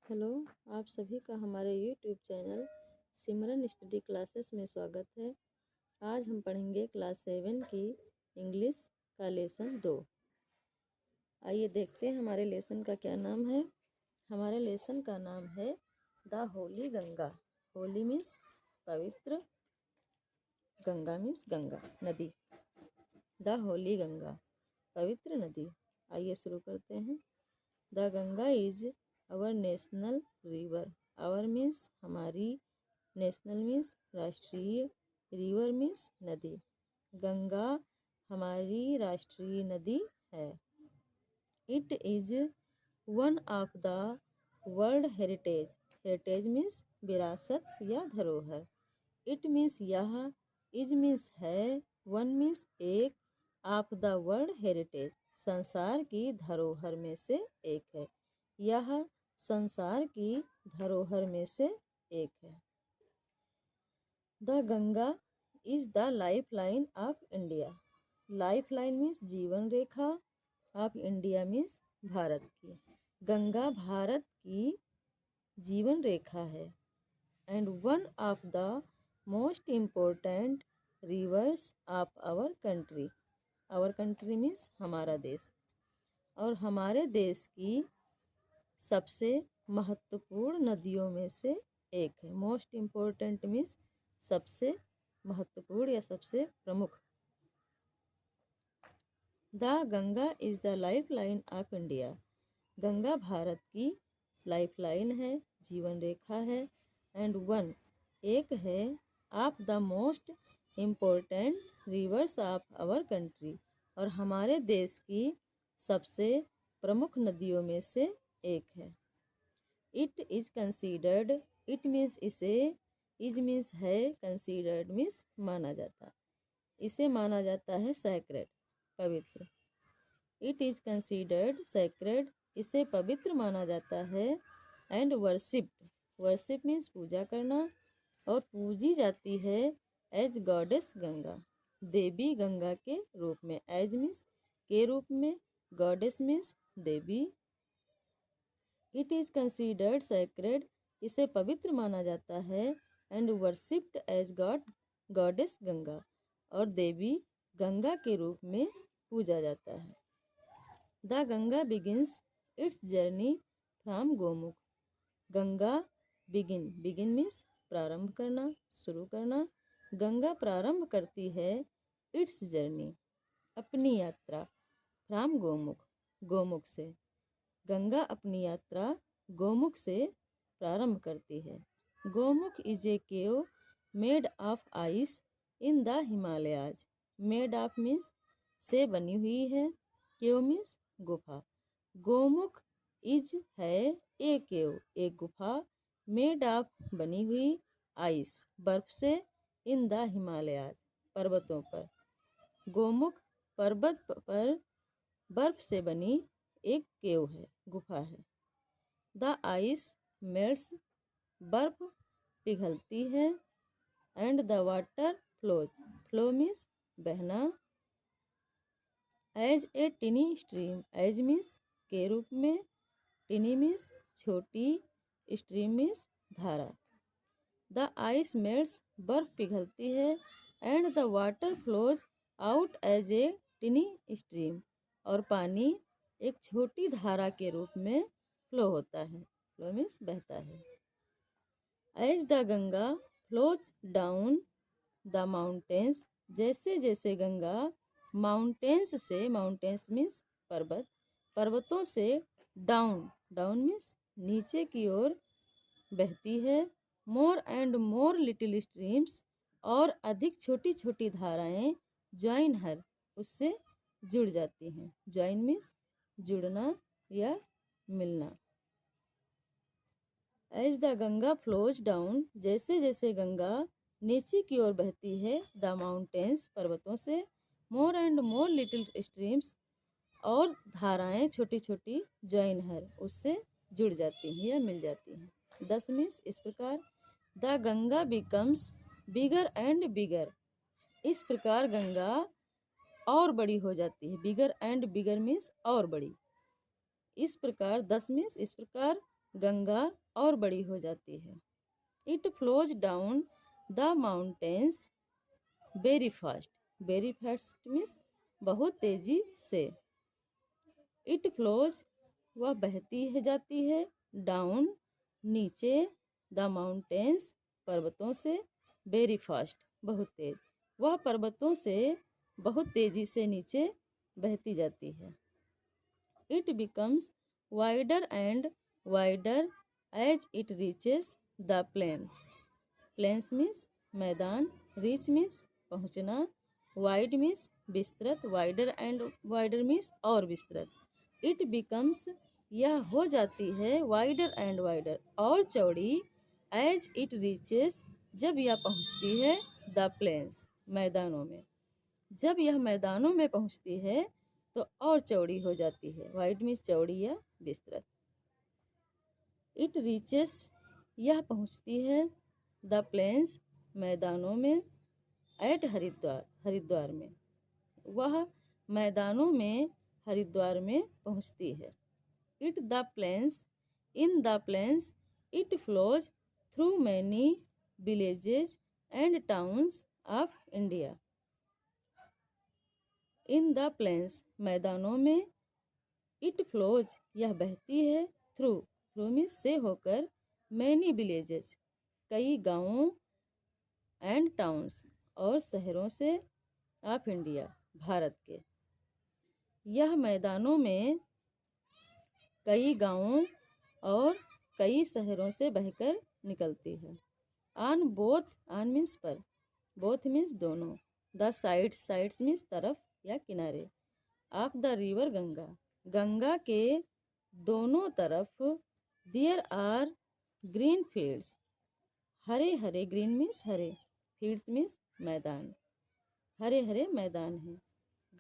Hello, आप सभी का हमारे यूट्यूब चैनल सिमरन स्टडी क्लासेस में स्वागत है। आज हम पढ़ेंगे क्लास 7 की इंग्लिश का लेसन 2। आइए देखते हैं हमारे लेसन का क्या नाम है। हमारे लेसन का नाम है द होली गंगा। होली मीन्स पवित्र, गंगा मीन्स गंगा नदी। द होली गंगा पवित्र नदी। आइए शुरू करते हैं। The Ganga is our national river. Our means हमारी, नेशनल मीन्स राष्ट्रीय, रिवर मीन्स नदी। गंगा हमारी राष्ट्रीय नदी है। It is one of the world heritage. Heritage means विरासत या धरोहर। इट मीन्स यह, इज मीन्स है, वन मीन्स एक, ऑफ द वर्ल्ड हेरिटेज संसार की धरोहर में से एक है। यह संसार की धरोहर में से एक है। The Ganga is the lifeline of India. Lifeline means जीवन रेखा, ऑफ इंडिया मीन्स भारत की। गंगा भारत की जीवन रेखा है। And one of the most important rivers of our country. Our country means हमारा देश। और हमारे देश की सबसे महत्वपूर्ण नदियों में से एक है। मोस्ट इम्पोर्टेंट मीन्स सबसे महत्वपूर्ण या सबसे प्रमुख। The Ganga is the lifeline of India. Ganga Bharat की लाइफ लाइन है, जीवन रेखा है। एंड वन एक है, of the most important rivers of our country, और हमारे देश की सबसे प्रमुख नदियों में से एक है। It is considered, it means इसे, इज मीन्स है, कंसीडर्ड मीन्स माना जाता, इसे माना जाता है सैक्रेड, पवित्र। इट इज कंसीडर्ड सैक्रेड, इसे पवित्र माना जाता है। एंड वर्शिप्ड, वर्शिप मीन्स पूजा करना, और पूजी जाती है एज गॉडेस गंगा, देवी गंगा के रूप में। एज मीन्स के रूप में, गॉडेस मीन्स देवी। इट इज कंसीडर्ड सैक्रेड, इसे पवित्र माना जाता है। And worshipped as god, goddess Ganga, और देवी गंगा के रूप में पूजा जाता है। The Ganga begins its journey from Gomukh. Ganga begin, begin means प्रारंभ करना, शुरू करना। गंगा प्रारंभ करती है इट्स जर्नी, अपनी यात्रा, फ्रॉम गोमुख, गोमुख से। गंगा अपनी यात्रा गोमुख से प्रारंभ करती है। Gomukh is a cave made of ice in the Himalayas. Made of means से बनी हुई है, केव मीन्स गुफा। गोमुख इज है ए केव, एक गुफा, मेड ऑफ बनी हुई, आइस बर्फ से, इन द हिमालयाज पर्वतों पर। गोमुख पर्वत पर बर्फ से बनी एक केव है, गुफा है। द आइस मेल्ट्स, बर्फ पिघलती है। And the water flows, flow means बहना। As a tiny stream, as means के रूप में, टिनी मीन्स छोटी, स्ट्रीम मीन्स धारा। द आइस मेल्ट्स, बर्फ पिघलती है। And the water flows out as a tiny stream, और पानी एक छोटी धारा के रूप में फ्लो होता है, फ्लो मीन्स बहता है। As the Ganga flows down the mountains, जैसे जैसे गंगा माउंटेन्स से, माउंटेन्स मीन्स पर्वत, पर्वतों से डाउन, डाउन मीन्स नीचे की ओर बहती है। More and more little streams, और अधिक छोटी छोटी धाराएं ज्वाइन हर, उससे जुड़ जाती हैं। ज्वाइन मीन्स जुड़ना या मिलना। As the Ganga flows down, जैसे जैसे गंगा नीचे की ओर बहती है, द माउंटेन्स पर्वतों से, more and more little streams, और धाराएं छोटी छोटी ज्वाइन हर, उससे जुड़ जाती हैं या मिल जाती हैं। 10 मीन्स इस प्रकार। The Ganga becomes bigger and bigger, इस प्रकार गंगा और बड़ी हो जाती है। बिगर एंड बिगर मीन्स और बड़ी। इस प्रकार 10 मीन्स इस प्रकार गंगा और बड़ी हो जाती है। It flows down the mountains very fast. Very fast means बहुत तेजी से। इट फ्लोज वह बहती है जाती है, डाउन नीचे, द माउंटेन्स पर्वतों से, वेरी फास्ट बहुत तेज, वह पर्वतों से बहुत तेजी से नीचे बहती जाती है। It becomes wider and wider as it reaches the plain. Plains means मैदान, रीच मीन्स पहुँचना, वाइड मीन्स विस्तृत, वाइडर एंड वाइडर मीन्स और विस्तृत। इट बिकम्स यह हो जाती है, वाइडर एंड वाइडर और चौड़ी, एज इट रीचेस जब यह पहुँचती है, द प्लेन्स मैदानों में। जब यह मैदानों में पहुँचती है तो और चौड़ी हो जाती है, वाइड मीन्स चौड़ी या विस्तृत। इट रीचेस यह पहुँचती है, द प्लेन्स मैदानों में, एट हरिद्वार हरिद्वार में, वह मैदानों में हरिद्वार में पहुँचती है। It the plains in the plains it flows through many villages and towns of India. In the plains मैदानों में, इट फ्लोज यह बहती है, थ्रू थ्रू मीन्स से होकर, मैनी विलेजेस कई गांवों, एंड टाउन्स और शहरों से, ऑफ इंडिया भारत के। यह मैदानों में कई गांवों और कई शहरों से बहकर निकलती है। ऑन बोथ, ऑन मीन्स पर, बोथ मीन्स दोनों, द साइड्स, साइड्स मीन्स तरफ या किनारे, of the river Ganga Ganga के दोनों तरफ, देयर आर ग्रीन फील्ड्स हरे हरे, ग्रीन मीन्स हरे, फील्ड्स मीन्स मैदान, हरे हरे मैदान हैं।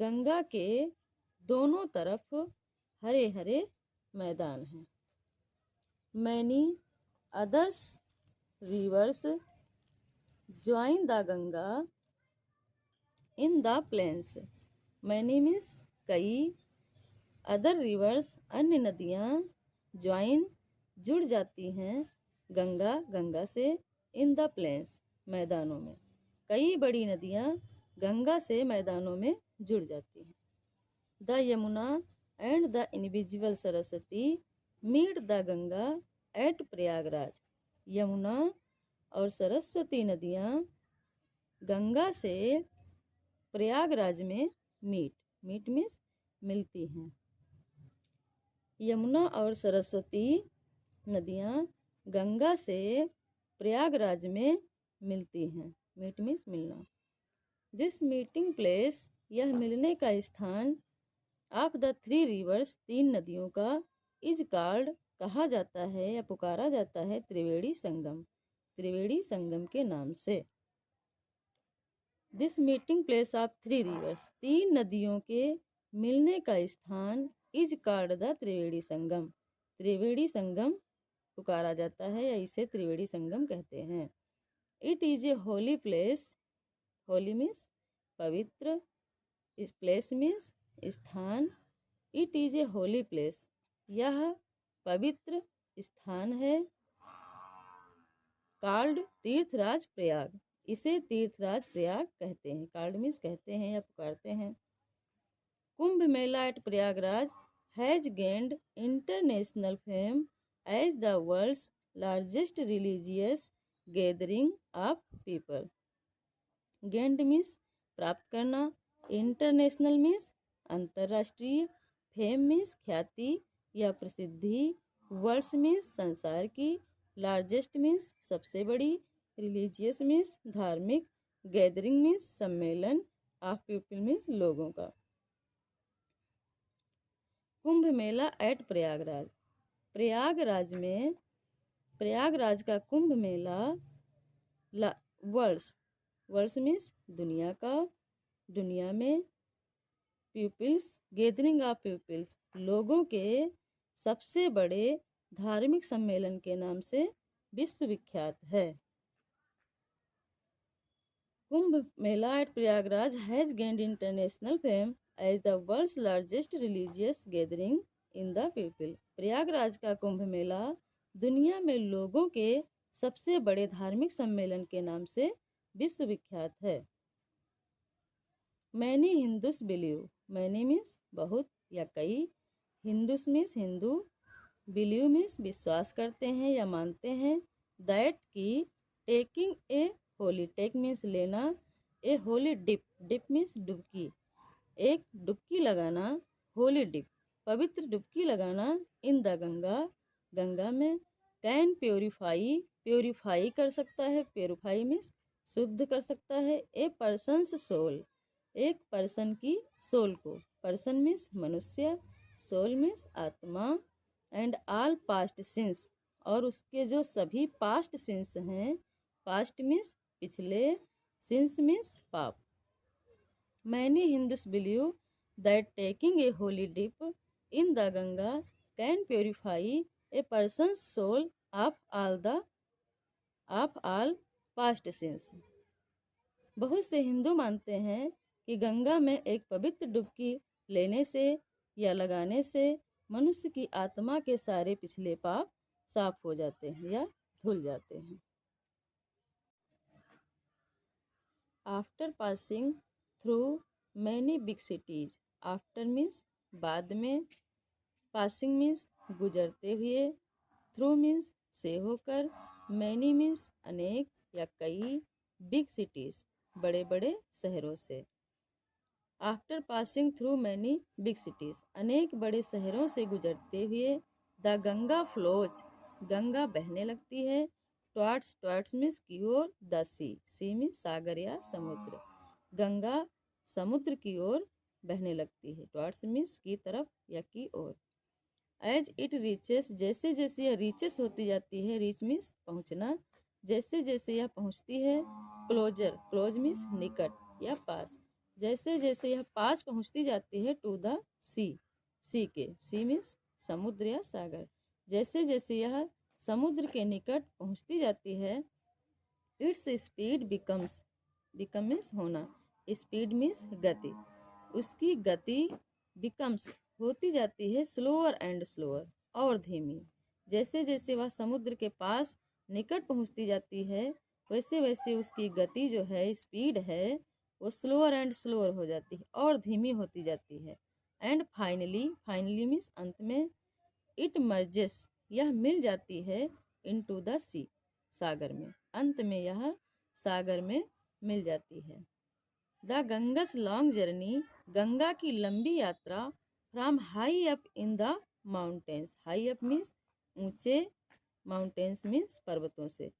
गंगा के दोनों तरफ हरे हरे मैदान हैं। Many others rivers join the Ganga in the plains. Many means कई, अदर रिवर्स अन्य नदियाँ, ज्वाइन जुड़ जाती हैं, गंगा गंगा से, इन द प्लेन्स मैदानों में। कई बड़ी नदियाँ गंगा से मैदानों में जुड़ जाती हैं। The Yamuna and the invisible Saraswati meet the Ganga at Prayagraj. Yamuna और सरस्वती नदियाँ गंगा से प्रयागराज में मीट, मीट मीन्स मिलती हैं। यमुना और सरस्वती नदियाँ गंगा से प्रयागराज में मिलती हैं, मीट मीन्स मिलना। दिस मीटिंग प्लेस यह मिलने का स्थान, ऑफ द थ्री रिवर्स तीन नदियों का, इज कॉल्ड कहा जाता है या पुकारा जाता है, त्रिवेणी संगम, त्रिवेणी संगम के नाम से। This meeting place of three reverse तीन नदियों के मिलने का स्थान, is called the Triveni Sangam, Triveni Sangam पुकारा जाता है या इसे त्रिवेणी संगम कहते हैं। It is a holy place, Holi means पवित्र, इस प्लेस मीन्स स्थान, it is a holy place यह पवित्र स्थान है, कॉल्ड तीर्थराज प्रयाग इसे तीर्थराज प्रयाग कहते हैं, कॉल्ड मीन्स कहते हैं या पुकारते हैं। Kumbh Mela at Prayagraj has gained international fame as the world's largest religious gathering of people. Gained means प्राप्त करना, इंटरनेशनल मीन्स अंतर्राष्ट्रीय, फेम मीन्स ख्याति या प्रसिद्धि, वर्ल्ड्स मीन्स संसार की, लार्जेस्ट मीन्स सबसे बड़ी, रिलीजियस मीन्स धार्मिक, गैदरिंग मीन्स सम्मेलन, ऑफ पीपल मीन्स लोगों का। कुंभ मेला एट प्रयागराज, प्रयागराज में, प्रयागराज का कुंभ मेला, वर्ल्ड्स, वर्ल्ड्स मीन्स दुनिया का, दुनिया में, पीपल्स गैदरिंग ऑफ पीपल्स लोगों के सबसे बड़े धार्मिक सम्मेलन के नाम से विश्व विख्यात है। Kumbh Mela at Prayagraj has gained international fame as the world's largest religious gathering in the people. Prayagraj का कुंभ मेला दुनिया में लोगों के सबसे बड़े धार्मिक सम्मेलन के नाम से विश्वविख्यात है। Many Hindus believe, many means बहुत या कई, Hindus means Hindu, believe means विश्वास करते हैं या मानते हैं, दैट की taking a Holi, take means लेना, ए होली डिप, डिप मीन्स डुबकी, एक डुबकी लगाना, होली डिप पवित्र डुबकी लगाना, इन द गंगा, गंगा में, कैन प्योरीफाई, प्योरीफाई कर सकता है, प्योरीफाई मीन्स शुद्ध कर सकता है, ए पर्सन्स सोल, एक पर्सन की सोल को, पर्सन मीन्स मनुष्य, सोल मीन्स आत्मा, एंड ऑल पास्ट सिंस, और उसके जो सभी पास्ट सिंस हैं, पास्ट मीन्स पिछले, सिंस मीन्स पाप। Many Hindus believe that taking a holy dip in the Ganga can purify a person's soul of all past sins. बहुत से हिंदू मानते हैं कि गंगा में एक पवित्र डुबकी लेने से या लगाने से मनुष्य की आत्मा के सारे पिछले पाप साफ हो जाते हैं या धुल जाते हैं। After passing through many big cities, after means बाद में, पासिंग मीन्स गुजरते हुए, थ्रू मीन्स से होकर, मैनी मीन्स अनेक या कई, बिग सिटीज बड़े बड़े शहरों से। After passing through many big cities, अनेक बड़े शहरों से गुजरते हुए, द गंगा फ्लोज, गंगा बहने लगती है, टुवर्ड्स, टुवर्ड्स मीन्स की ओर, द सी, सी मीन्स सागर या समुद्र, गंगा समुद्र की ओर बहने लगती है, टुवर्ड्स मीन्स की तरफ या की ओर। एज इट रीचेस, जैसे जैसे यह रीचेस होती जाती है, रीच मीन्स पहुँचना, जैसे जैसे यह पहुँचती है, क्लोजर, क्लोज मीन्स निकट या पास, जैसे जैसे यह पास पहुँचती जाती है, टू द सी, सी के, सी मीन्स समुद्र या सागर, जैसे जैसे यह समुद्र के निकट पहुँचती जाती है, its speed becomes, become means होना, स्पीड मीन्स गति, उसकी गति बिकम्स होती जाती है, स्लोअर एंड स्लोअर और धीमी, जैसे जैसे वह समुद्र के पास निकट पहुँचती जाती है, वैसे वैसे उसकी गति जो है, स्पीड है, वो स्लोअर एंड स्लोअर हो जाती है और धीमी होती जाती है। एंड फाइनली, फाइनली मीन्स अंत में, इट मर्जेस, यह मिल जाती है, इनटू द सी, सागर में, अंत में यह सागर में मिल जाती है। The Ganges long journey, Ganga की लंबी यात्रा, from high up in the mountains, high up means ऊंचे, माउंटेन्स मीन्स पर्वतों से।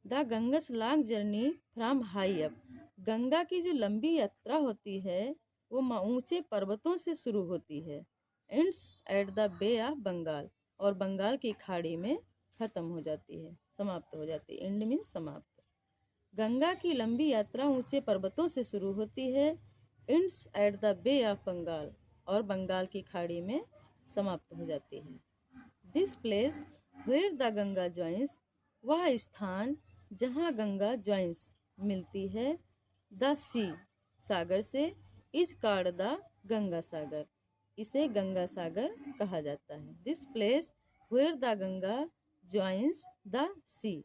The Ganges long journey from high up, Ganga की जो लंबी यात्रा होती है वो ऊंचे पर्वतों से शुरू होती है, ends at the bay of Bengal, और बंगाल की खाड़ी में खत्म हो जाती है, समाप्त हो जाती है, एंड मीन्स समाप्त। गंगा की लंबी यात्रा ऊंचे पर्वतों से शुरू होती है, ends at the bay of Bengal, और बंगाल की खाड़ी में समाप्त हो जाती है। This place where the Ganga joins, वह स्थान जहाँ गंगा ज्वाइंस मिलती है, द सी, सागर से, is called the Ganga Sagar, इसे गंगा सागर कहा जाता है। This place where the Ganga joins the sea,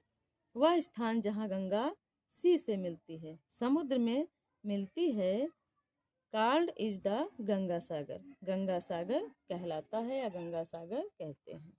वह स्थान जहाँ गंगा सी से मिलती है, समुद्र में मिलती है, कॉल्ड इज द गंगा सागर, गंगा सागर कहलाता है या गंगा सागर कहते हैं।